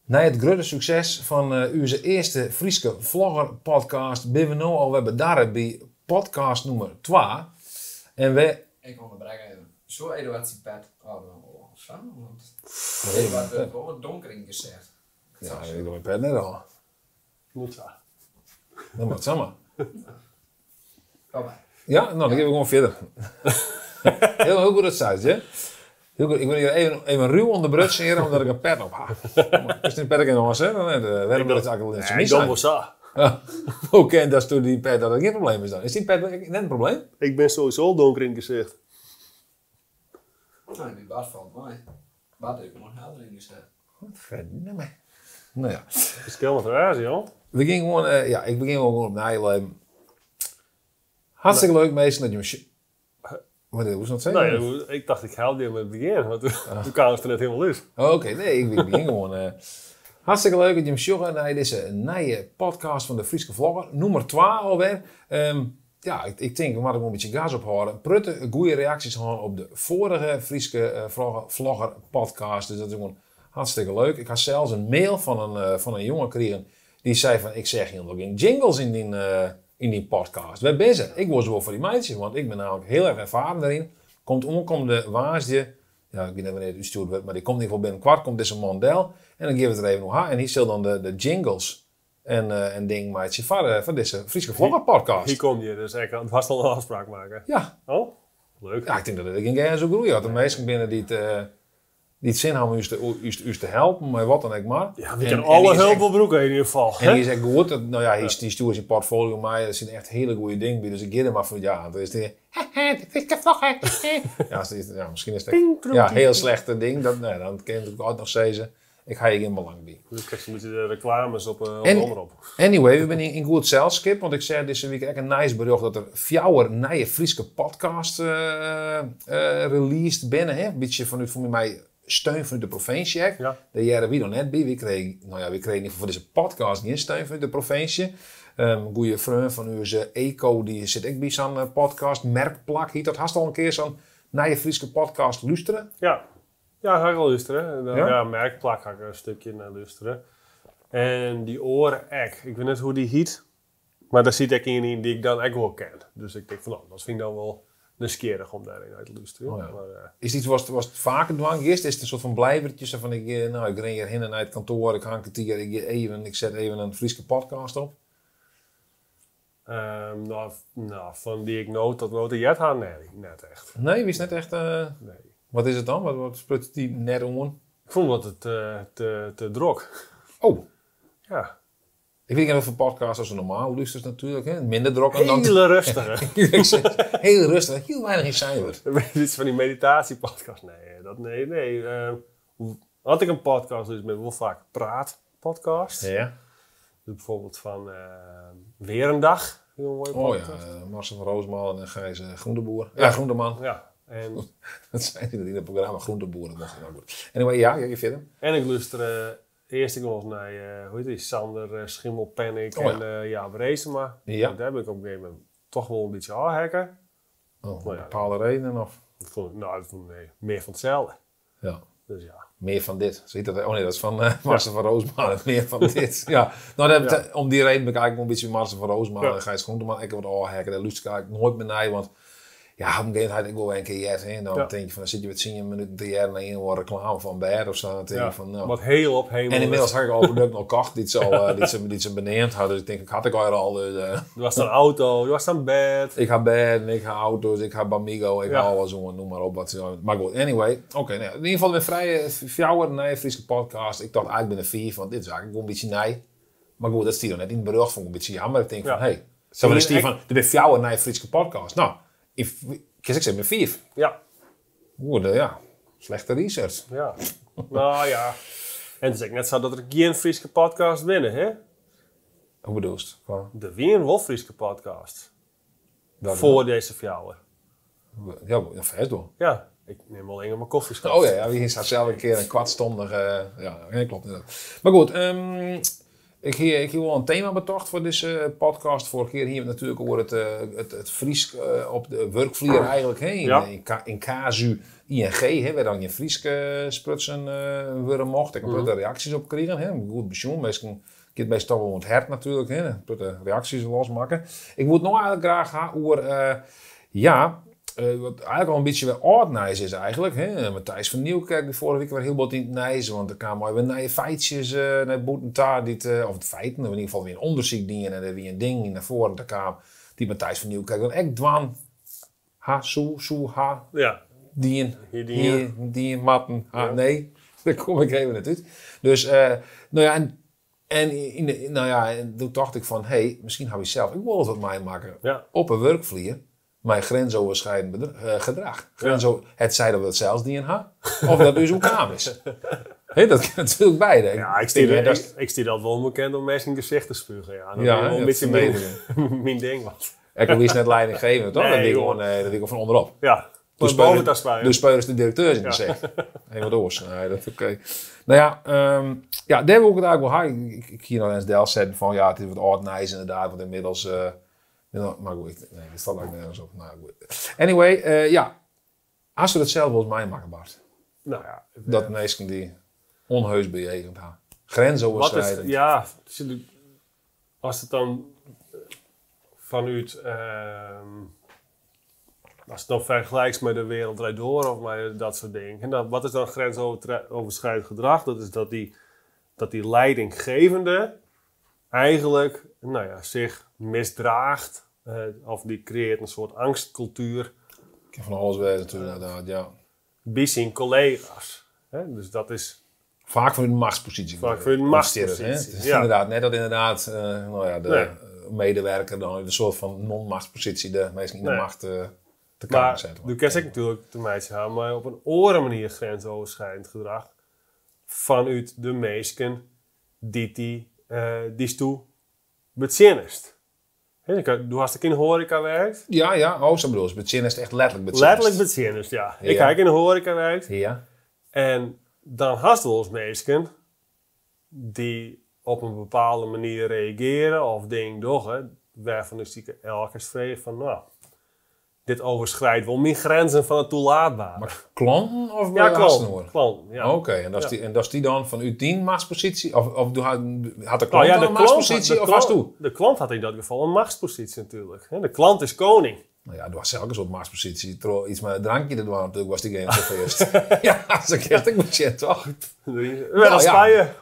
Na het grote succes van onze eerste Frieske vlogger podcast ben we nu alweer bedarren bij podcast nummer 2. En we... Ik onderbreek even. Zo Eduard zijn pet. Oh, samen, want... Nee, wat wat donker ingezet. Ja, ik doe mijn pet net al. Niet zo. Dan moet het samen. Kom maar. Ja, nou dan gaan we gewoon verder. heel goed dat het hè? Heel goed. Ik wil hier even ruw onderbrutsen hier, omdat ik een pet op heb. Is die pet ik nog eens, hè? Dan werden we het eigenlijk in het Ik doe wel zo. Hoe kent dat toen die pet dat het geen probleem is dan? Is die pet net een probleem? Ik ben sowieso donker in het gezicht. Nou, die bad valt mij. Bad heb ik nog helder ingezet. Verdomme. Nou ja. Het is helemaal te wijzen, joh. We gingen gewoon, ik begin gewoon op nijleven. Hartstikke leuk meestal dat je me... Wat hoe is dat zeggen? Nee, ik dacht ik help je met het begin, want toen kwam het er net helemaal uit. Oké, nee, ik begin gewoon. Hartstikke leuk dat je me sjoggen naar deze nieuwe podcast van de Frieske Vlogger. Nummer 2 alweer. Ja, ik denk we moeten een beetje gas ophouden. Prutte, goede reacties hadden op de vorige Frieske Vlogger podcast. Dus dat is gewoon hartstikke leuk. Ik had zelfs een mail van een jongen gekregen die zei van, ik zeg helemaal geen jingles in die podcast. Waar ben je? Ik was wel voor die meisjes, want ik ben namelijk heel erg ervaren daarin. Komt omkomende waasje, ja, ik weet niet wanneer het gestuurd wordt, maar die komt in ieder geval binnenkort, komt deze mondel. En dan geven we het er even nog aan. En hier zal dan de jingles en ding maatje van deze Frieske Vlogger podcast. Hier kom je, dus ik was al een afspraak maken. Ja. Oh, leuk. Ja, ik denk dat ik geen zo groei had. De meesten binnen die het zin hebben u te helpen, maar wat dan ook maar. Ja, we kunnen alle hulp opbroeken in ieder geval. En die is echt goed. Nou ja, die stuurt zijn portfolio mij. Dat zijn echt hele goede dingen bij. Dus ik geef hem maar van ja, dat is die. Ja, misschien is het heel slechte ding. Dan kan je natuurlijk altijd nog zeggen. Ik ga hier geen belang bij. Dus krijg je een beetje de reclames op de onderop. Anyway, we zijn in goed zelfskip. Want ik zei deze week echt een nice bericht dat er 4 nieuwe Frieske podcast released binnen. Een beetje vanuit voor mij steun vanuit de provincie. Ja. De jaren wie nog net bij. We kregen in ieder geval voor deze podcast geen steun vanuit de provincie. Een goede vriend van u is Eco, die zit ik bij zo'n podcast. Merkplak, hier dat hast al een keer zo'n nieuwe Frieske podcast luisteren. Ja, ga ik wel luisteren. Dan, Ja? ja, merkplak ga ik een stukje naar luisteren. En die oren ek. Ik weet niet hoe die heet. Maar daar zit ik in die ik dan ook wel ken. Dus ik denk van, nou, dat vind ik dan wel nieuwsgierig om daarin uit te luisteren. Oh ja. Maar, Is dit was het vaker dwang is? Is het een soort van blijvertje? Van ik ren hier hin en uit het kantoor, ik hang het hier, ik zet even een Frieske podcast op. nou, van die ik nooit tot nooit jet had, nee, net echt. Nee, wie is net echt. Nee. Wat is het dan? Wat sprut die net om? Ik vond het te drok. Oh, Ja. ik weet niet of een podcast als een normaal luistert natuurlijk, hè? Minder drok dan. Hele rustige. Heel rustig, heel weinig in cijfer. Iets van die meditatiepodcast. Nee. Had ik een podcast, dus met wel vaak praatpodcast. Ja. Dus bijvoorbeeld van Weer een Dag. Heel mooie Oh ja, podcast. Marcel van Roosmalen en Gijs Groenteboer. Ja, Groenteman. Ja. En, Dat zijn die in het programma Groenteboeren. Dat is nou goed. Anyway, ja, je verder. en ik luister eerst nog eens naar, hoe heet die, Sander Schimmelpenninck Oh ja. en Jaap Reesema. Ja. Daar ben ik op een gegeven moment toch wel een beetje aanhakken. Oh, Nou ja. bepaalde redenen of? Dat vond ik, meer van hetzelfde. Ja. Dus ja. Meer van dit. Ziet dat? Oh nee, dat is van Marcel van Roosmalen. Meer van dit. Ja. Nou, om die reden ben ik eigenlijk een beetje Marcel van Roosmalen en Gijs Groenteman. Ik heb wat aanhakken. Daar luister ik eigenlijk nooit meer naar. Want ja, op een gegeven moment had ik wel een keer jet. En dan denk je van, dan zit je met 10 minuten te jaren naar een reclame van Baer of zo. Dan denk je van, nou. Wat heel op hemel. En inmiddels had ik al product nog kocht die ze beneemd hadden. Dus ik denk, ik had ik al. Dus, Er was dan auto, er was dan bed. ik ga bed, ik ga auto's, ik ga Bamigo, ik ga alles zo, noem maar op. Wat, maar goed, anyway. Oké, nou, in ieder geval een vrije 4 nieuwe Frieske podcast. Ik dacht eigenlijk binnen 4, want dit is eigenlijk wel een beetje nij. Maar goed, dat is dan net in het bericht, vond ik een beetje jammer. Ik denk van, hey, zo is die van, er ben 4 nieuwe Frieske podcast. Nou, ik zeg met 4. Ja. Oeh, ja, slechte research. Ja. Nou ja. En het is ook net zo dat er geen Frieske podcast binnen, hè? Hoe bedoel je het? Er weer wel Frieske podcast. Dat Voor deze 4. Ja, vast wel. Ja. Ik neem al mijn koffieschap. Oh ja, wie staat zelf een keer een kwartstondig. Ja, klopt inderdaad. Maar goed, Ik heb wel een thema betocht voor deze podcast. Vorige keer hier natuurlijk over het Fries op de werkvlier eigenlijk heen. Ja. In casu ING, hè, waar dan je Fries sprutsen worden mocht. Ik heb er reacties op gekregen. Hè. Goed pensioen, misschien kan het toch wel het hert natuurlijk. Hè. De reacties losmaken. Ik moet nog eigenlijk graag gaan over, wat eigenlijk al een beetje weer oud-nijs is eigenlijk. Hè. Matthijs van Nieuwkerk die vorige week weer heel wat in het nijs. Want er kwamen weer nieuwe feitjes naar boetentaar. Of het feiten, in ieder geval weer een onderzoek dingen. En er weer een ding naar voren te kwam. Die Matthijs van Nieuwkerk dan echt dwan. Ja. Die matten. Nee, daar kom ik even uit. Dus, en toen dacht ik van, misschien heb ik zelf ook wel wat meemaken op een werkvlier. Mijn grensoverschrijdend gedrag. Het zij dat we het zelfs niet in hebben, of dat dus ook aan is. Dat kan natuurlijk beide. Ja, ik stier dat wel bekend om mensen in gezicht te spugen. Ja, dat is wel een beetje mijn ding was. Ik wil net leiding geven, toch? Nee, dat wil ik van onderop. Ja. Dus speurders de directeurs in de zeg. Helemaal door. Nee, dat is oké. Nou ja, daar wil ik het eigenlijk wel halen. Ik hier nog eens deel zetten van het is wat oud-nijs inderdaad. Want inmiddels... maar goed, dat staat eigenlijk nergens op. Nou, goed. Anyway, als we dat zelf wel eens mij maken, Bart. Nou ja. Dat mensen die onheus bejegend hebben. Grensoverschrijdend. Als het dan vanuit... als het dan vergelijkt met de wereld draait door of met dat soort dingen. En dan, wat is dan grensoverschrijdend gedrag? Dat is dat die leidinggevende eigenlijk zich misdraagt. Of die creëert een soort angstcultuur. Ik heb van alles weten natuurlijk inderdaad, ja. Bij zijn collega's. Dus dat is... Vaak voor een machtspositie. Vaak voor een machtspositie, Het is inderdaad net dat inderdaad de medewerker dan een soort van non-machtspositie de meestal in de macht te kamer zetten. Maar nu kan ik natuurlijk te mij hebben, maar op een andere manier grensoverschrijdend gedrag vanuit de mensen die toe bezinnest. Du hast ook in de horeca werkt? Ja, zo bedoel je. Bezinnest echt letterlijk bezinnest. Letterlijk bezinnest, ja. Ik heb in de horeca werkt. Ja. En dan hast du wel eens mensen die op een bepaalde manier reageren of dingen doen, waarvan is die elke vreemd van, dit overschrijdt wel mijn grenzen van het toelaatbare. Maar klanten of klanten, ja. Oké, en dat is die dan van uw 10 machtspositie? Of had de klant een machtspositie of was toe? De klant had in dat geval een machtspositie natuurlijk. De klant is koning. Nou ja, er was zelfs een soort machtspositie. Iets met een drankje erdoor natuurlijk was die game voor eerst. Ja, als ik echt ik moet je toch.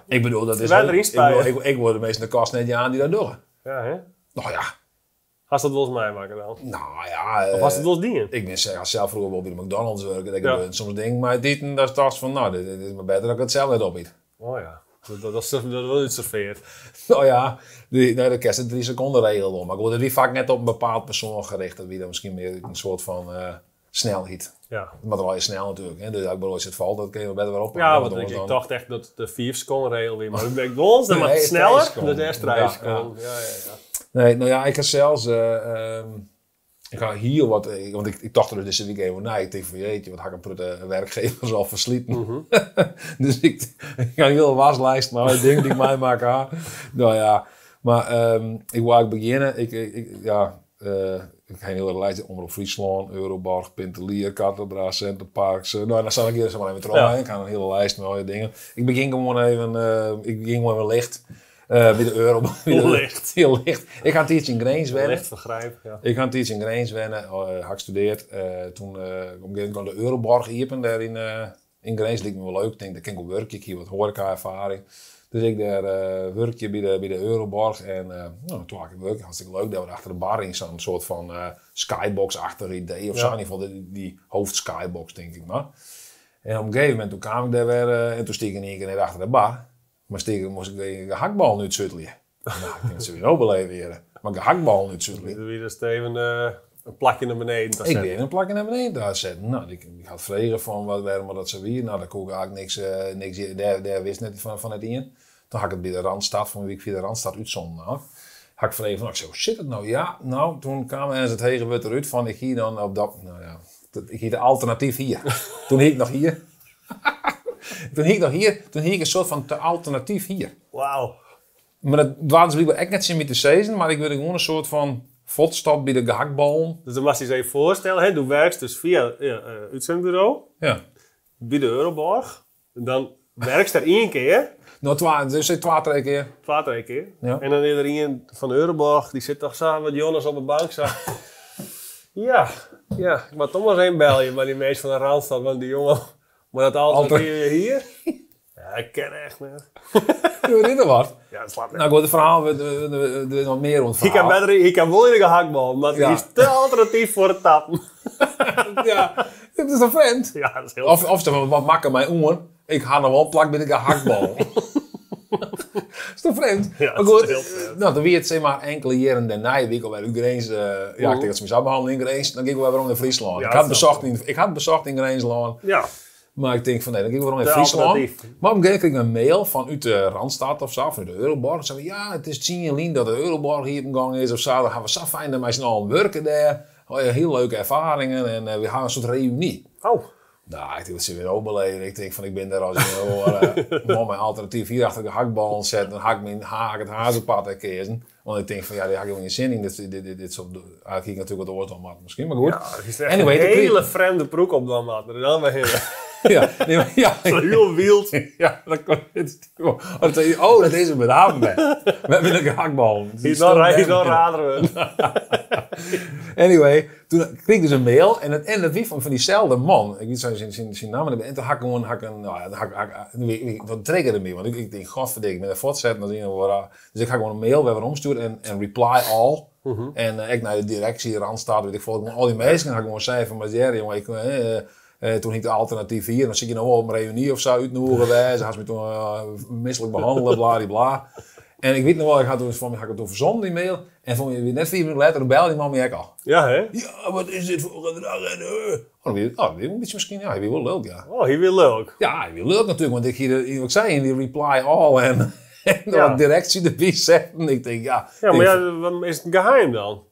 Ik bedoel, dat is ik word de meeste de kast net aan die dat doen. Ja, hè? Nou ja. Has dat wel eens mij maken dan? Nou ja. Of was het wel eens dingen? Ik ben zelf vroeger wel bij de McDonald's werken. Dat ik soms denk, maar dit dat is van, dit is maar beter dat ik het zelf net opbied. Oh ja. Dat wil niet serveerd. Nou ja, de kerst is 3 seconden regel om. Maar goed, dat is vaak net op een bepaald persoon gericht. Dat wie dan misschien meer een soort van snelheid. Ja. Maar dan wel je snel natuurlijk. Hè? Dus als het valt, dat kun je beter weer op. Ja, want ik dacht echt dat de 4 seconden regel weer. Maar dan ben ik ons, dan wat sneller. Dat is 3 seconden. Ja. Nee, nou ja, ik heb zelfs... ik ga hier wat... Want ik dacht er dus deze week even na. Ik denk van jeetje, wat ga ik een werkgever zal verslieten. Dus ik ga een hele waslijst, maar ik denk die ik mij maken. Nou ja, maar ik wil eigenlijk beginnen. Ik ga een hele lijst Omroep Friesland, Euroborg, Pintelier, Katedra, Centerparks. Dan zal ik hier zo maar even terug. Ik ga een hele lijst met al die dingen. Ik begin gewoon even licht. Bij de euro. Heel licht. Heel licht. Ik ga Teaching Grains wennen. Licht vergrijp, ja. Ik ga Teaching Grains wennen. Heb gestudeerd. Toen op een gegeven moment de Euroborg iepen daar in Grains. Dat leek me wel leuk. Ik denk, dat kan ik ook werken. Ik hier wat horeca-ervaring. Dus ik daar werkje bij de Euroborg. En toen had ik werk. Hartstikke leuk. Dat we achter de bar in zo'n soort van skybox-achtig idee. Of zo. In ieder geval die hoofdskybox, denk ik maar. En op een gegeven moment toen kwam ik daar weer. En toen stiek ik in één keer net achter de bar. Maar stiekem moest ik weer een gehaktbal nu zuttelen. Nou, ik denk dat ze weer overleven hier. Maar een gehaktbal nu zuttelen. Doe je dus even een plakje naar beneden. Ik weer een plakje naar beneden daar zetten. Nou, ik had vregen van wat waarom dat ze weer. Nou, daar kon ik eigenlijk niks daar wist net van het in. Toen had ik het bij de Randstad, van wie ik via de Randstad uitzonden had. Had ik vregen van, ik zei, hoe zit het nou? Ja, nou, toen kwam er eens het hege wat eruit van, ik hier dan op dat, nou ja, ik hier de alternatief hier. Toen hing ik nog hier. Toen hing ik een soort van alternatief hier. Wauw. Maar dat waren ze liever echt net zien met de season, maar ik wil gewoon een soort van fotstad bij de gehaktballen. Dus dan mag je je even voorstellen, hè? Du werkt dus via uitzendbureau Ja. bij de Euroborg. En dan werkt er 1 keer, Nou, dus 2 keer. 2 keer. Ja. En dan is er iemand van de Euroborg, die zit toch samen met Jonas op de bank. Zegt, ja, ik moet toch maar eens bellen bij die meest van de Randstad, want die jongen, maar dat altijd hier. Ja, ik ken echt niet. Doe je dit nog wat? Ja, dat slaat niet. Nou, goed, het verhaal, we nog meer rond het verhaal. Ik kan wel in de gehaktbal, maar Ja. die is te alternatief voor het tappen. Ja, dit is een vent. Ja, dat is heel Of ze van, wat makken mijn oren? Ik ga nog wel een plak bij de gehaktbal. Is toch vreemd? Ja, Maar dat goed, is heel vreemd. nou, dan wie het zeg maar enkele jaren daarna, ik al bij Ukraïns, ja, ik denk dat ze me zou behandelen in Grains, dan ging ik wel weer om in Friesland. Ja, ik had dat bezocht in Graensland, Ja, maar ik denk van nee, dan ging ik weer om in de Friesland. alternatief. Maar op een gegeven moment kreeg ik een mail van uit de Randstad of zo, van de Euroborg. Ze zeiden, ja, het is 10 jaar geleden dat de Euroborg hier op gang is of zo. Dan gaan we zo fijn dat wij z'n allen werken daar. Oh, ja, heel leuke ervaringen en we gaan een soort reunie. Oh, Nou, ik denk dat ze weer overbeleven. Ik denk van, ik ben daar als mijn alternatief hier achter de hakbal zetten. Dan haak ik het hazenpad kiezen. Want ik denk van, ja, die heb ik geen zin in. Dit soort, eigenlijk ging natuurlijk wat oorlog maar misschien, maar goed. ja, er is echt Anyway, een toen hele vreemde broek op dan, man. En dan weer Ja, nee, maar, ja, heel wild. ja, dat kon het. Oh, dat is hem met hem. Met een hakbal. Hier dan raderen we. Anyway, toen kreeg ik dus een mail en dat wie van diezelfde man. Ik weet zijn naam en toen dat triggerde me, want ik denk, godverdikke, ik ben er voortzetten. Dus ik ga gewoon een mail weer omsturen en reply all. En ik naar de directie, Randstad, weet ik veel, al die mensen ga ik gewoon zeggen van, maar ja, jongen, toen ging de alternatief hier, dan zit je nog wel op een reunie of zo uitnodigen geweest. Ze had me toen misselijk behandeld, bladibla. En ik weet nog wel, ik had het toen verzonden, die mail. En vond je net 4 minuten later, dan belde die man me ook al. Ja, hè? Ja, wat is dit voor gedrag? Dan weet je een beetje misschien, ja, hij wil wel leuk, ja. Oh, hier weer leuk. Ja, hij wil leuk natuurlijk, want ik zei in die reply all en Ja. de directie erbij zetten. Ik denk, ja. Ja, maar ja, wat is het geheim dan?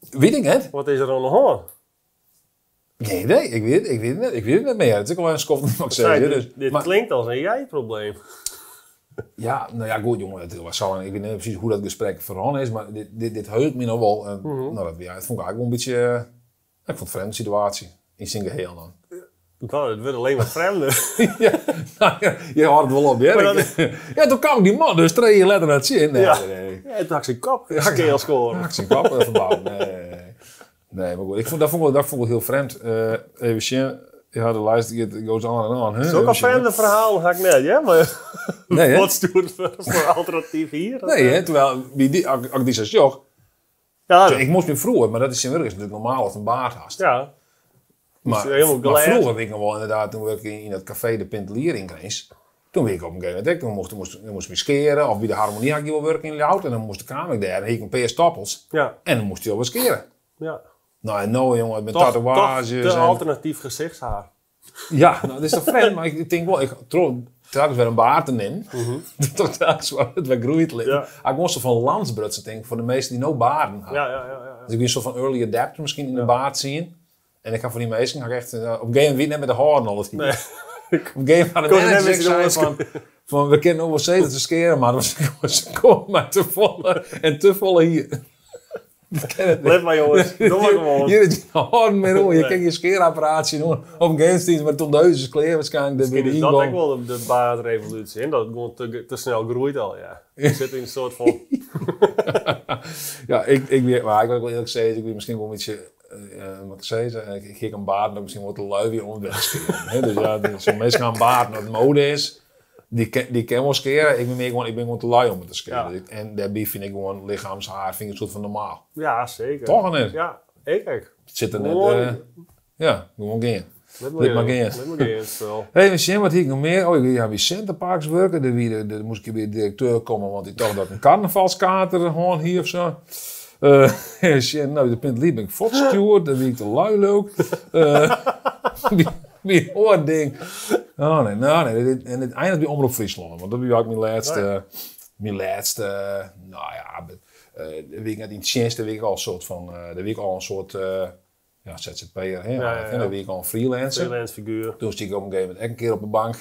Weet ik het? Wat is er aan de hand? Geen idee, ik weet het niet meer. Het is ook wel een skop, wat ik zeg. Dus, Dit maar, klinkt als een jij-probleem. ja, nou ja, goed jongen, het was zo, ik weet niet precies hoe dat gesprek veranderd is, maar dit heugt me nog wel. En, nou, het vond ik eigenlijk wel een beetje, ik vond het een vreemde situatie, in zijn geheel dan. Nou, het wordt alleen maar vreemder. Ja, nou ja, je hoort het wel op, ja. Ja, toen kwam die man dus 3 letter naar het zin. Nee, Ja. nee. Ja, het had zijn kop. Scale scoren. Ik zie kap verbouwen. Nee, maar goed. Dat vond ik heel vreemd. Even zien. Ja, de lijst goes on en on. Huh? Zo'n vreemde verhaal had ik net, ja? Maar Nee, hè? wat stuurt voor alternatief hier? Nee, hè? Terwijl, als ik die zegt, joh. Ja, Ik moest me vroeger, maar dat is in werk natuurlijk normaal als een baard hast. ja. Maar, is helemaal maar glad. vroeger weet ik nog wel inderdaad, toen ik in dat café de Pintelier in Grains. Toen werd ik op een gegeven moment, toen moest ik skeren, of bij de harmonie had ik wel werken in de auto. En dan moest de kamer daar, en dan had ik een paar stoppels. Ja, En dan moest hij wel skeren. ja. Nou, en nou jongen, met Toch tatoeages. de en- alternatief gezichtshaar. Ja, nou, dat is toch vreemd, maar ik denk wel, telkens weer een baard in. Toch telkens wel, het weer groeit. Ja. Ik moest zo van landsbrutsen, denk ik, voor de meesten die nog baarden hadden. Ja. Dus ik ben zo van early adapter misschien in de baard zien. En ik ga voor die meesten, ga ik echt, op een gegeven moment net met de haren alles. Nee. Op een gegeven moment Kon had je ik net zei met van, we kennen ook wel steeds te skeren, maar ze komen maar te volle en te volle hier. Let maar jongens, doe maar gewoon. Hier is je haren meer om, je Nee. kan je scheerapparaatje doen. Op een gegeven moment, maar toen duizend kleren waarschijnlijk bij Misschien de is dat ook ingang. wel de baardrevolutie. En dat het gewoon te snel groeit al, ja. Je zit in een soort van... Ja, ik weet, maar ik wil ook wel eerlijk zeggen, ik weet misschien wel een beetje, wat ik zei, ik ging een baard, maar misschien wordt de lui weer onwegskeren. Dus ja, zo'n mensen gaan baard naar het mode is, die kan wel skeren. Ik ben gewoon te lui om het te skeren. Ja. En daarbij vind ik gewoon lichaamshaar, vind ik een soort van normaal. Ja, zeker. Toch of niet? Ja, ik. Het zit er net, Gewoon- ja, gewoon geen. Let Let maar maar gaan. wel. Hé, misschien wat hier nog meer. Oh, ik ga weer Centerparks werken. Dan moest ik weer directeur komen, want ik dacht dat een carnavalskater gewoon hier of zo. Nou, de Pintelier ben ik fotstuurd, dan ben ik de lui ook. Wie hoort ding. Oh nee, nou nee. En het eindigt bij Omroep Friesland, want dat was ook mijn laatste, nou ja, de week net in het Tjenste, de week al een soort van, ja, ZZP'er, hè. Ja. En dan week al een freelancer. Freelance figuur. Toen stieg ik op een gegeven moment echt een keer op de bank.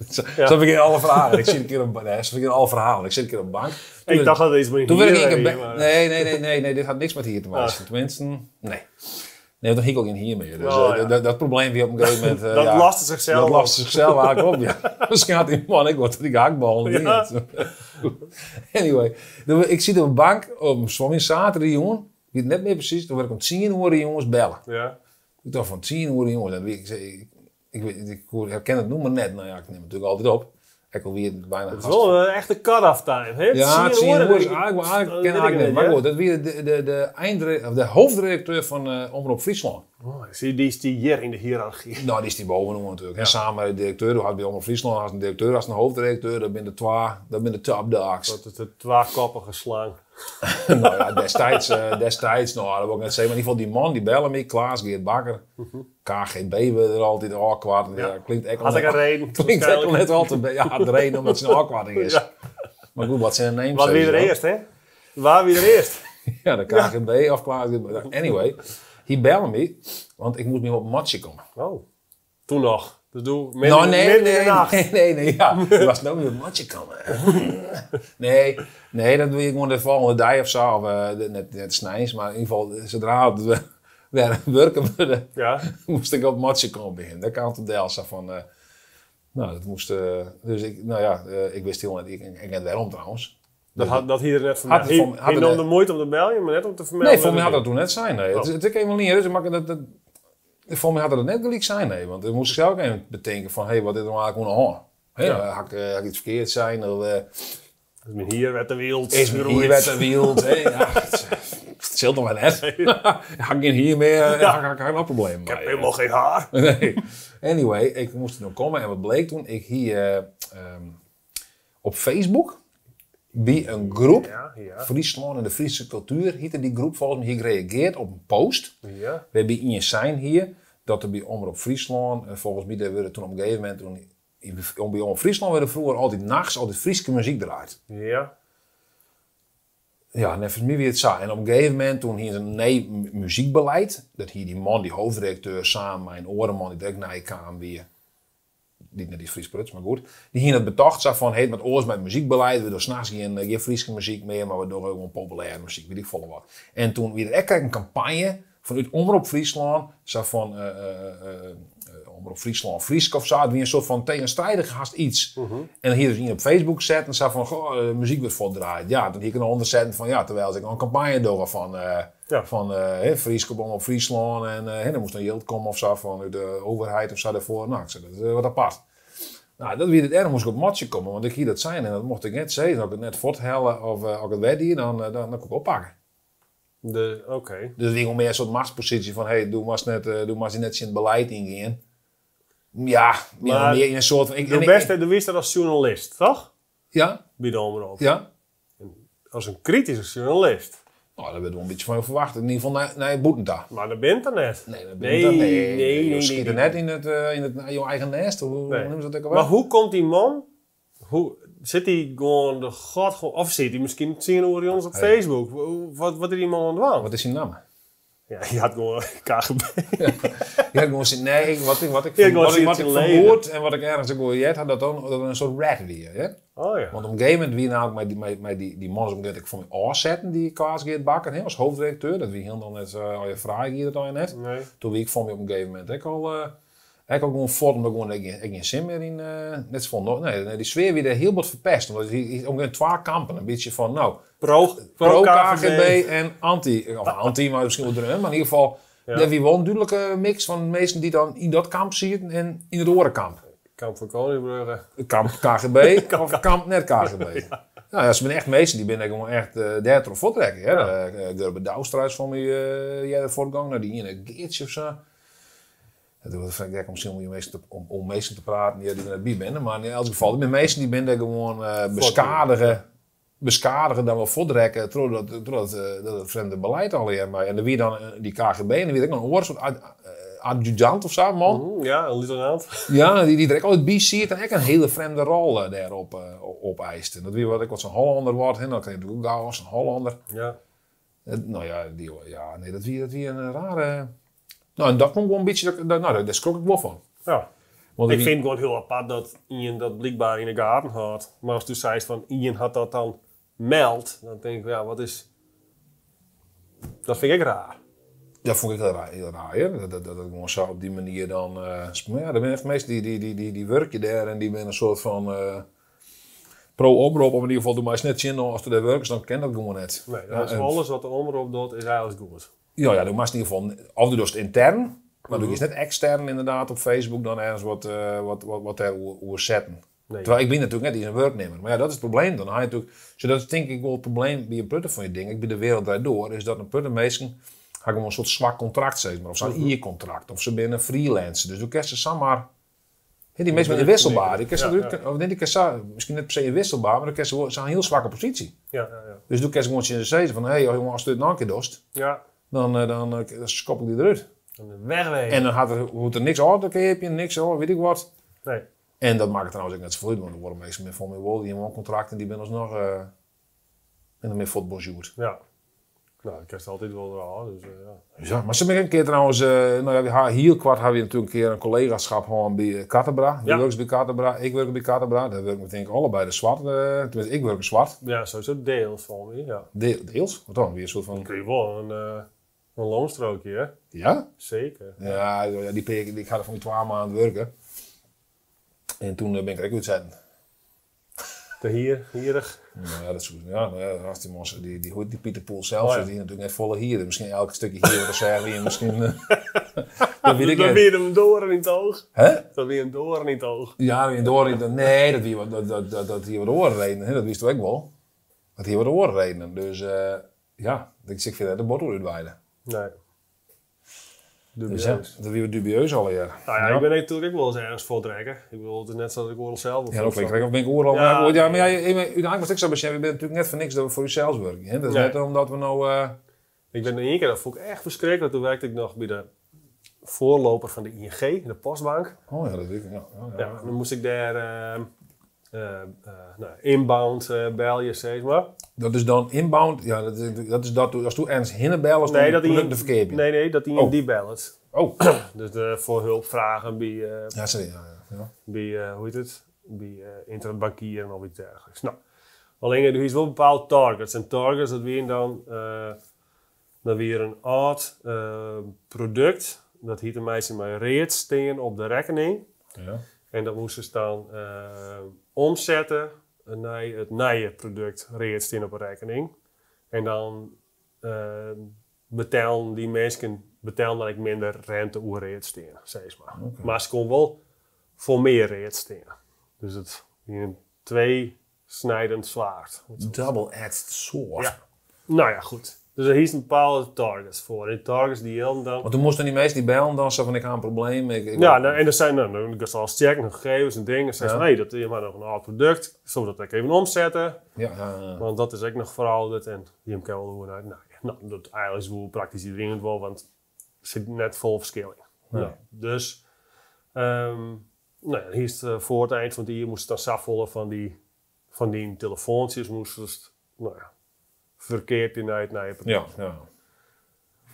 Zo heb ik in alle verhalen. Ik zit een keer op alle verhalen. Ik zit een keer op de bank. Ik dacht dat het iets met Toen werd ik hier, een nee, dit had niks met hier te maken. Tenminste, nee. Nee, dan ging ik ook in hier meer. Dus dat probleem weer op een gegeven moment... dat lastte zichzelf. Dat lastte zichzelf eigenlijk op, ja. Misschien had die man, ik word die gehaktbal. Ja. Anyway, ik zit op een bank, op zaterdag, jongen. Ik weet net meer precies, toen werd ik om 10 uur jongens bellen. Ja. Ik dacht van 10 uur jongens. Ik herken het noemer net. Nou ja, ik neem het natuurlijk altijd op. Ik wil weer bijna... Het is wel een echte cut-off time, hè? Ja, 10 uur is eigenlijk niet. Maar goed, dat weer de hoofdredacteur van Omroep Friesland. Oh, zie je, die is die hier in de hiërarchie. Nou, die is die boven natuurlijk. Ja. En samen met de directeur, hoe had bij Omroep Friesland als een directeur, als een hoofdredacteur, dat ben de top dogs. Dat is de twaarkoppige slang. Nou ja, destijds, nou, dat wil ik net zeggen, maar in ieder geval die man, die bellen me, Klaas, Geert Bakker, KGB, we er altijd awkward. Ja, klinkt echt had ik een reden. Klinkt echt net altijd, ja, de reden omdat ze een awkwarding is. Ja. Maar goed, wat zijn de names? Wat wie er eerst, hè? Waar wie er eerst? Ja, de KGB of Klaas. Anyway, hij belde me, want ik moest meer op een matje komen. Oh, toen nog. Dus doe nee, ja. Je was nou weer op een matje komen. nee, dat doe je gewoon de volgende dag of zo. Of net snijs, maar in ieder geval, zodra we werken moest ik op het matje komen beginnen. Dat kan tot Delsa van... nou, dat moest... dus ik wist heel net... Ik ken waarom trouwens. Dat hier er net van mij. Hij nam de moeite om te bellen, maar net om te vermelden. Nee, voor mij had dat toen net zijn. Nee. Het is helemaal niet. Dus voor mij had het net gelijk zijn. Nee. Want dan moest ik zelf ook even bedenken van... Hé, wat is er nou eigenlijk gewoon aan? Had ik iets verkeerd zijn? Of, is mijn hier werd de wild. Hier werd de wild. Het zult nog wel net. Ga ik in hier meer, ga ik geen probleem. Ik heb helemaal geen haar. Nee. Anyway, ik moest er nog komen en wat bleek toen? Ik hier op Facebook bij een groep, Friesland en de Friese cultuur, heette die groep volgens mij, gereageerd op een post. Ja. We hebben in je zijn hier, dat er bij Omroep Friesland, volgens mij werden toen op een gegeven moment, bij Omroep Friesland werden vroeger altijd nachts altijd Friese muziek draait. Ja. Ja, en even wie het zei. En op een gegeven moment, toen hier een muziekbeleid, dat hier die man, die hoofdredacteur, samen mijn orenman, die direct naar je kwam weer. Niet naar die Fries Pruts, maar goed. Die hier het betocht zag van, met oors met muziekbeleid, we doen s'nachts geen Friese muziek meer, maar we doen gewoon populaire muziek, weet ik veel wat. En toen weer echt een campagne vanuit Omroep Friesland, zo van Omroep Friesland Friesk of zo, wie een soort van tegenstrijdig haast iets. En hier dus niet op Facebook zetten en zo van, goh, muziek wordt voordraaid. Ja, dan hier kan onder zetten van, ja, terwijl ik een campagne doe van Friesk op Omroep Friesland en dan moest een yield komen of zo van de overheid of zo daarvoor. Nou, ik zei, dat is wat apart. Nou, dat weer het erg moest ik op het matje komen, want ik hier dat zijn en dat mocht ik net zeggen. Als ik het net voorthellen of als ik het werd hier, dan kon ik oppakken. Oké. Dus weer meer een soort machtspositie van, doe maar net in het beleid ingaan. Ja, maar meer in een soort van... De wist dat als journalist, toch? Ja. Bij de omroep. Ja. Als een kritische journalist. Nou, daar werd wel een beetje van verwacht. In ieder geval naar Boetenta. Maar dat bent er net. Nee, dat bent er nee. Je schiet er net in je eigen nest. Hoe noemen ze dat ook al? Maar hoe komt die man... Zit hij gewoon de god... Of zit hij misschien zien over ons op Facebook? Wat is die man aan het doen? Wat is zijn naam? Ja, je had gewoon KGB. Ja, gewoon zien. Nee, wat ik vermoed en wat ik ergens ook gehoord had, dat een soort rat weer. Hè? Oh ja. Want op een gegeven moment wie namelijk met die man op ik van mij afzetten, die Klaas Geert Bakker, als hoofdredacteur, dat wie heel dan net al je vragen hier dat al net. Nee. Toen wie ik van mij op een gegeven moment ik al gewoon voort, maar gewoon ik geen zin meer in net van nee, die sfeer weer heel wat verpest, omdat hij ook 2 kampen, een beetje van pro KGB en anti, maar misschien wel drum, maar in ieder geval dat wie wel een duidelijke mix van mensen die dan in dat kamp zitten en in het orenkamp. Kamp van Koningsbrugge. Kamp KGB of kamp net KGB. Ja, dat zijn echt meesten die ben ik gewoon echt daar terug voortrekken. Gerbe Douwstruis van mij jij de voortgang, nou die in Geertje of zo. Dat doe ik gek om meesten te praten die er net bij ben. Maar in elk geval, de meesten die ben ik gewoon beschadigen dan wel voortrekken doordat het vreemde beleid alweer. En dan wie dan die KGB en dan weet ik nog een oor, soort adjudant of zo, man. Ja, een luitenant. Ja, die direct altijd bij ziet en echt een hele vreemde rol daarop opeist. En dat wie wat zo'n Hollander wordt, en dan krijg je ook gauw als een Hollander. Ja. Nou ja, dat wie een rare... Nou, en dat komt wel een beetje, daar schrok ik wel van. Ja. Want Ik vind het gewoon heel apart dat Ian dat blijkbaar in de gaten had. Maar als du zei van Ian had dat dan meldt, dan denk ik, ja, wat is... Dat vind ik raar. Dat vond ik heel raar, ja. Dat gewoon zo op die manier dan... maar ja, er zijn echt mensen die werken daar en die zijn een soort van... pro-omroep, of in ieder geval doe maar eens net zien als er daar werken, dan ken dat gewoon net. Nee, dat is alles wat de omroep doet, is eigenlijk goed. Ja, doe maar in ieder geval... Of doe je het intern, maar doe je het net extern inderdaad op Facebook dan ergens wat daar over zetten. Nee. Terwijl ik ben natuurlijk net in een werknemer. Maar ja, dat is het probleem dan. Hij natuurlijk, dat is denk ik wel het probleem bij een putter van je ding. Ik ben de wereld draait door. Is dat een putter meestal gewoon een soort zwak contract zeg maar. Of zo'n IE-contract. Of ze zijn een freelancer. Dus dan kan ze zomaar... Ja, die mensen zijn wisselbaar. Die misschien net per se wisselbaar. Maar dan kan ze een heel zwakke positie. Ja. Dus dan kan ze gewoon zeggen van... Hé jongen, als je het nog een keer doet. Ja. Dan skop ik die eruit. Wegwezen. En dan hoeft er niks aan. Dan heb je niks aan. Weet ik wat. Nee. En dat maakt het trouwens ook net zo vloeiend, want er worden meestal meer van meer wol die een contract en die ben alsnog en dan meer voetbalsjoerd. Ja. Nou, ik krijg het altijd wel raar, dus ja. Ja, maar ze hebben een keer trouwens, heel kwart hebben we natuurlijk een keer een collegaschap gehad bij Kattenbra. Die werkt bij Kattenbra, ik werk bij Kattenbra. Daar werken we denk ik allebei de zwart. Tenminste, ik werk in zwart. Ja, sowieso deels van me, ja. Deels? Wat dan? Weer een soort van... Dan kun je wel een loonstrookje, hè? Ja? Zeker. Ja, ik ga er van die 12 maanden werken. En toen ben ik er ook uitzetten. Hierig. Nou ja, dat is goed. Ja, als die mensen, die Pieter Poel zelf, die natuurlijk net volle hier. Misschien elk stukje hier wat zeggen we misschien. Dat weet ik Dat weer een doorn in het oog. Hè? Dat weer een doorn in het oog. Ja, weer door. Nee, dat hier wat oorredenen. Dat wist ik wel. Dat hier wat oorredenen. Dus ja, ik vind dat de bottel uitweiden. Nee. Dus Dubieus. ja, dat weer dubieus al ja. Nou ja, ik ben natuurlijk ook wel eens ergens voor trekken. Ik bedoel, het is net zoals ik oorlog zelf. Ja, ook ik ben ik oorlog. Ja, Ja, maar uiteindelijk was ik zo beschreven. Je bent natuurlijk net voor niks dat we voor jezelf werken. Hè? Dat is net omdat we nou... Ik ben in één keer, dat vond ik echt verschrikkelijk. Toen werkte ik nog bij de voorloper van de ING, de postbank. Oh ja, dat weet ik. Ja, dan moest ik daar inbound bellen, zeg maar. Dat is dan inbound, ja, dat is dat als toen ergens hinnenbellen als Nee, dat de die verkeer. Nee, dat die die belt. Oh. Dus voor hulpvragen bij, Ja, sorry. Ja. bij hoe heet het? Bij internetbankieren of iets dergelijks. Nou, alleen er is wel bepaalde targets. En targets, dat weer dan weer een oud product. Dat hiet de meisje maar reeds staan op de rekening. Ja. En dat moesten ze dan omzetten naar het nieuwe product reeds staan op een rekening. En dan betalen die mensen dat ik minder rente over reeds staan, zeg maar. Okay. Maar ze kon wel voor meer reeds staan. Dus het is een tweesnijdend zwaard. Double-edged sword. Ja. Nou ja, goed. Dus er is een bepaalde targets voor. En die targets die helden dan... Want toen moesten die mensen die bellen dan zo van ik ga een probleem. En er zijn dan zal checken, nog gegevens en dingen. Ze zeggen van dat is maar nog een oud product. Zodat ik even omzetten. Ja. Want dat is ook nog verouderd. En die hem kan wel doen uit. Nou, dat eigenlijk is wel praktisch iedereen het wel. Want er zit net vol verschil in. Ja. Nou, dus... hier is het voor het eind van het jaar moest het dan afvallen van die telefoontjes. Moesten het, verkeerd in het product. Ja.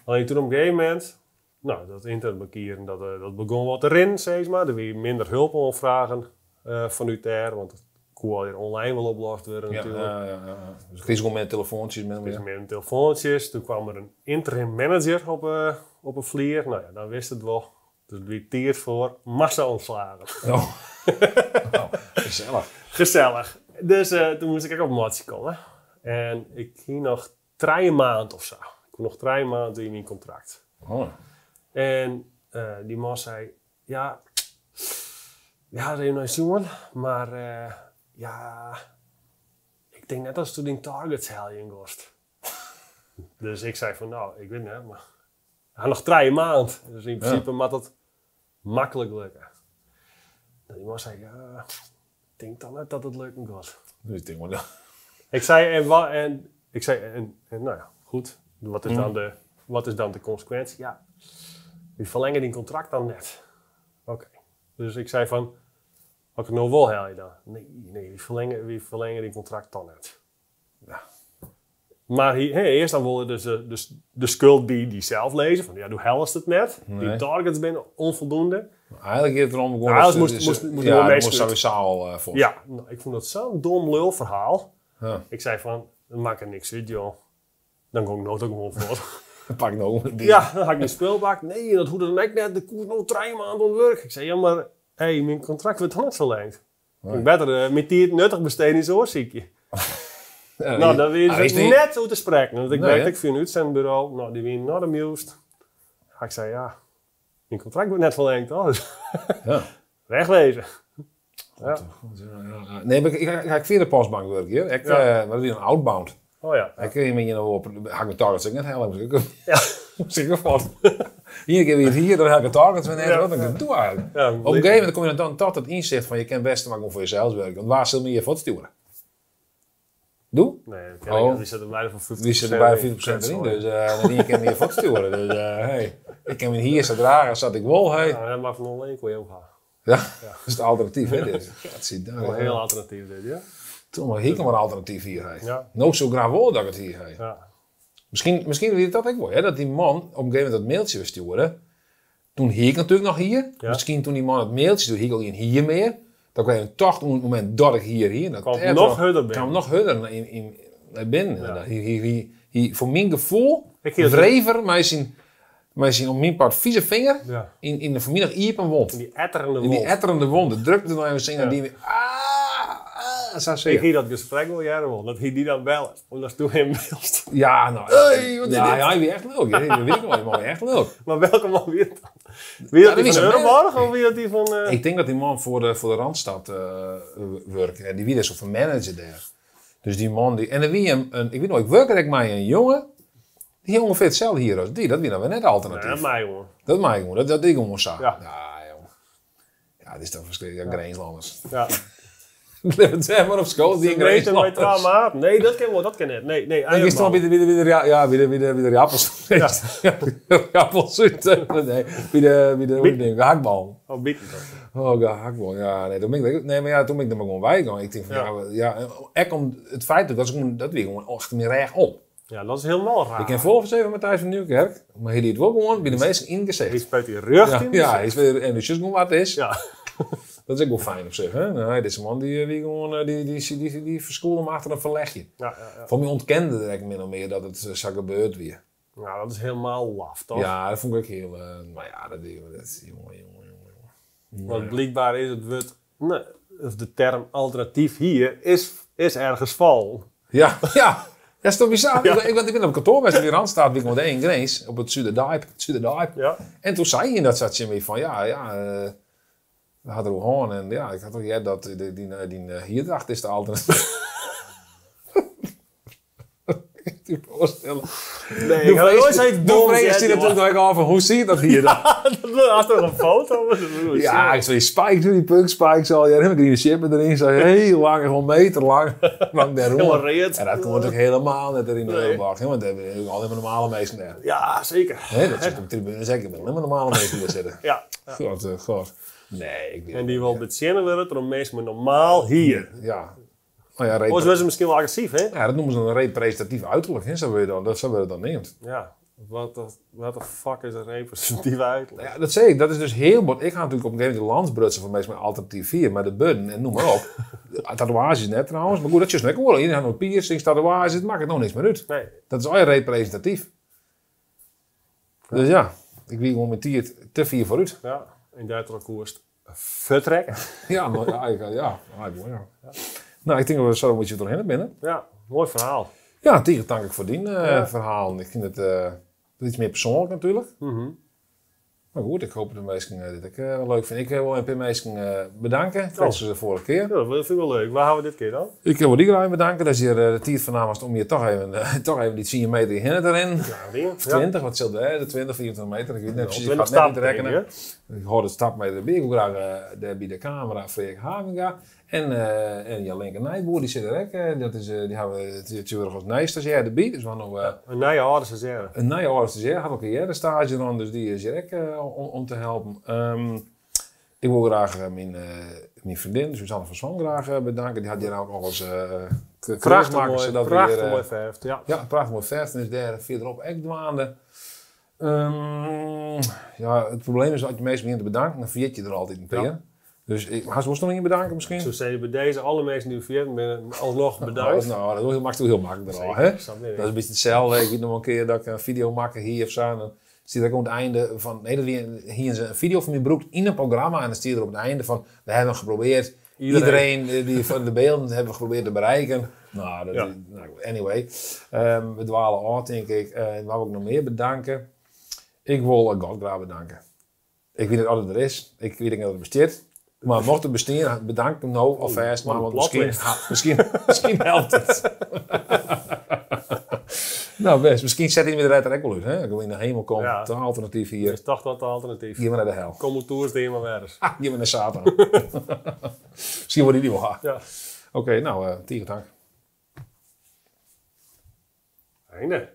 Alleen toen op een gegeven moment, dat internetbankieren, dat begon wat erin, zeg maar. Er weer minder hulp om vragen van UTR, want het kon weer online wel opgelost worden natuurlijk. Ja. Dus ik gewoon met telefoontjes. Met telefoontjes. Toen kwam er een interim manager op een vlier. Nou ja, dan wist het wel. Dus het werd tiert voor massa-ontslagen. Oh. Gezellig. Gezellig. Dus toen moest ik ook op matje komen. En ik ging nog 3 maanden of zo. Ik kon nog 3 maanden in mijn contract. Oh. En die man zei, ja, dat is nou jongen, maar ik denk net als toen die targets haal je in kost. Dus ik zei van, ik weet niet, maar nog 3 maanden. Dus in principe moet dat makkelijk lukken. En die man zei, ja, ik denk dan net dat het lukken kost. Dus ik denk maar dat. Ik zei, goed, wat is dan de consequentie? Ja, wie verlengen die contract dan net? Oké. Dus ik zei van, wat ik nou wel haal je dan? Nee, wie verlengen die contract dan net? Ja. Maar eerst dan wilde dus de schuld die zelf lezen, van ja, doe helst het net. Nee. Die targets zijn onvoldoende. Eigenlijk gaat het erom gewoon... Ja, dat moest ja, wel dat moest sowieso al voor. Ja, nou, ik vond dat zo'n dom lulverhaal. Ja. Ik zei van, dat maakt er niks uit, joh. Dan kom ik nooit ook gewoon voor. Dan pak ik nog een bier. Ja, dan had ik mijn speelbak. Nee, dat hoorde ik net. De koers nog 3 maanden aan het werk. Ik zei, ja, maar mijn contract wordt nog niet verlengd. Nee. Ik beter met die het nuttig besteden in zo'n oorziekje. Ja, Nou, dan weer is ze niet- net zo te spreken. Want ik Nee, werkte hè? ik voor een uitzendbureau. Nou, die weer not amused. Ik zei, ja, mijn contract wordt net verlengd. Oh, dus Ja. wegwezen. Ja. Nee, maar ik ga via de postbank werken hier. Ik was weer een outbound. Oh ja. Ik kun je met je nog op. Ga ik mijn targets ook net helpen. Ja. Misschien ook wat. Hier keer weer hier, dan heb ik een target van net. Ja. Wat dan doe eigenlijk. Ja, Op een gegeven moment kom je dan tot het inzicht van je kan best maar gewoon voor jezelf werken. Want waar zul je je voor sturen? Doe? Nee, dat ken Oh. ik niet. Die zit er bijna van 50%. Die zit er bij 40% erin, dus dan hier kan je meer voor sturen. Dus hey, ik kan me hier zo dragen, zat ik wel. Hey. Nou, dat mag van alleen kon je ook gaan. Ja, dat is het alternatief, hè? Dit. Ja, het zit daar. Een heel alternatief dit, ja? Toen maar hier kan maar een alternatief hier. Hey. Ja. Nog zo graag wel dat ik het hier heb. Ja. Misschien weet je dat ook wel, hè? Dat die man op een gegeven moment dat mailtje weer stuurde. Toen hier ik natuurlijk nog hier. Ja. Misschien toen die man het mailtje stuurde, hier ook geen hier meer. Dan kwam je toch op het moment dat ik hier. Dat Kwam nog harder binnen. kwam nog harder in binnen. Ja. Hier, voor mijn gevoel, Ik hield- wrever, maar zien op mijn part vieze vinger Ja. in de vanmiddag iep een wond. In die etterende In die wolf. etterende wond. De drukte nog even zingen. Ja. Die weer, zo Ik zeggen. ging dat gesprek wel jaren wel. Dat hij die dan bellen. Omdat toen hem mailst. Ja, nou. Hey, wat is ja, dit? ja, hij weer echt leuk. hè. Dat weet ik wel. Maar echt leuk. Maar welke man weer dan? Wie dat dat die is van een Euroborg of wie dat die van... Ik denk dat die man voor de Randstad werkt. En die wie is of een manager daar. Dus die man die... En dan wie ik weet nog, ik werk met een jongen. Die ongeveer hetzelfde hier als die. Dat wie dan weer net alternatief. Ja, mij jongen. Dat maak ik gewoon. Dat ik gewoon zag. Ja. Ja, jongen. Ja, dit is toch verschrikkelijk. Ja, Grijnslanders. Ja. Het zijn maar op school die in Weten wij Grijnslanders. maat? Nee, dat ken wel, dat ken net. Nee, nee, Ik is toch weer de appels. Ja. Appels. Nee, wie de hakbal. Oh, bieten dat. Oh, ja, hakbal. Ja, nee, toen ben ik, nee, maar ja, toen ben ik er maar gewoon bij gegaan. Ik denk van, echt om het feit dat dat weer gewoon achter me recht op. Ja, dat is helemaal raar. Ik ken vol van Matthijs van Nieuwkerk, maar hij liet wel gewoon bij de meesten Hij ingezegd. speelt die rug Ja, in. ja, hij is weer, en dus gewoon wat het is. Ja. Dat is ook wel fijn op zich, hè? Nou, deze man die gewoon, die verschoelde hem achter een verlegje. Ja. Voor mij ontkende er eigenlijk min of meer dat het zo gebeurd weer. Nou, dat is helemaal laf, toch? Ja, dat vond ik ook heel, maar ja, dat is jongen. Want blijkbaar is het woord, nee, of de term alternatief hier, is ergens val. Ja, ja. Dat is toch bizar? Ik ben op het kantoor bij de Randstad, wie gewoon één grens op het Zuiderdijp. Ja. En toen zei je in dat zat je mee van, we hadden er gewoon en ja, ik had toch dat die hierdracht is de alternatief. Die voorstellen. Nee, ik had nooit zoiets Toen doms. vrees je natuurlijk nog af van, hoe zie je dat hier dan? Had er een foto? Ja, ik zei die spikes, die punk spikes al. Ja, dan heb ik die shippen erin. Zo heel lang, gewoon meter lang. Lang daar Helemaal rond. reed. En dat komt natuurlijk helemaal net erin in de Nee. Eurobach. Want daar hebben we alleen maar normale mensen daar. Ja, zeker. Hè, dat zit op de tribune zeker met alleen maar normale mensen die daar zitten. Ja. God. Nee, ik weet En die wil bezinnen worden door mensen met normaal hier. Ja. Nou ja, Of was ze misschien wel agressief, hè? ja, dat noemen ze een representatief uiterlijk. Hè? Zo wordt het dan neemt. Ja. Wat de fuck is een representatieve uitleg? Ja, dat zeg ik. Dat is dus heel mooi. Ik ga natuurlijk op een gegeven moment de landsbrutsen van mensen met alternatief 4. Maar de budden en noem maar op. Tatoeages net trouwens. Maar goed, dat is net gewoon. Iedereen heeft nog piercings, tatoeages. Het maakt het nog niks meer uit. Nee. Dat is al representatief. Dus ja, ik wie gewoon met die te 4 vooruit. Ja. En Duitsland koerst vertrekken. Ja, maar ja. Nou, ik denk dat we zo moet je doorheen binnen. Ja, mooi verhaal. Ja, tegen dank ik voor die verhaal. Ik vind het iets meer persoonlijk natuurlijk. Maar goed, ik hoop dat de mensen dit ook wel leuk vinden. Ik wil een paar mensen bedanken. Net zoals de vorige keer. Ja, dat vind ik wel leuk. Waar gaan we dit keer dan? Ik wil die graag bedanken. Dat is hier de tijd van was om je toch even die 10 meter in erin. Ja, Of 20, wat zit er? De 20, 24 meter. Ik weet niet precies. Ik 20 ga het net stappen, niet rekenen. Ik hoor het stapmeter. Ik wil graag bij de camera Freek Havinga. En Jan Linker Nijboer, die zit er ook. Die hebben we natuurlijk als nijstagiair erbij. Dus we hadden nog Een nieuwe oude stagiaire. een nieuwe stagiair. Had ook een jaren stage rond, dus die is hier ook om te helpen. Ik wil graag mijn vriendin, Suzanne van Zwan, graag bedanken. Die had hier ook al eens Prachtig mooi verf. Ja. Ja, prachtig mooi verf. En is daar verderop ook dwaande. Ja, het probleem is dat je mensen begint te bedanken, dan vergeet je er altijd een keer. Ja. Dus Hans, moest nog niet bedanken misschien? Zo zei je bij deze alle mensen die vergeten ben alsnog bedankt. Nou, dat maakt het heel makkelijk er al, hè? Dat is een beetje hetzelfde. Ik weet nog een keer dat ik een video maakte hier of zo. En dan zie je dat aan het einde van... Nee, hier is een video van mijn broek in een programma. En dan zie je er op het einde van... We hebben geprobeerd... Iedereen die van de beelden hebben we geprobeerd te bereiken. Nou, anyway. We dwalen af, denk ik. En wat wil ik nog meer bedanken? Ik wil God graag bedanken. Ik weet niet wat het er is. Ik weet niet dat het bestaat. Maar mocht het bestaan, bedank hem nou alvast. Maar misschien helpt het. Nou best, misschien zet hij me eruit ook wel uit. Hè? Ik wil in de hemel komen. Ja. Het alternatief hier. Dat is toch wat de alternatief. Geef me naar de hel. Kom op tours tegen maar weer eens. Geef me naar Satan. Misschien wordt die wel gaan. Ja. Oké, nou, Tiger dank. Einde.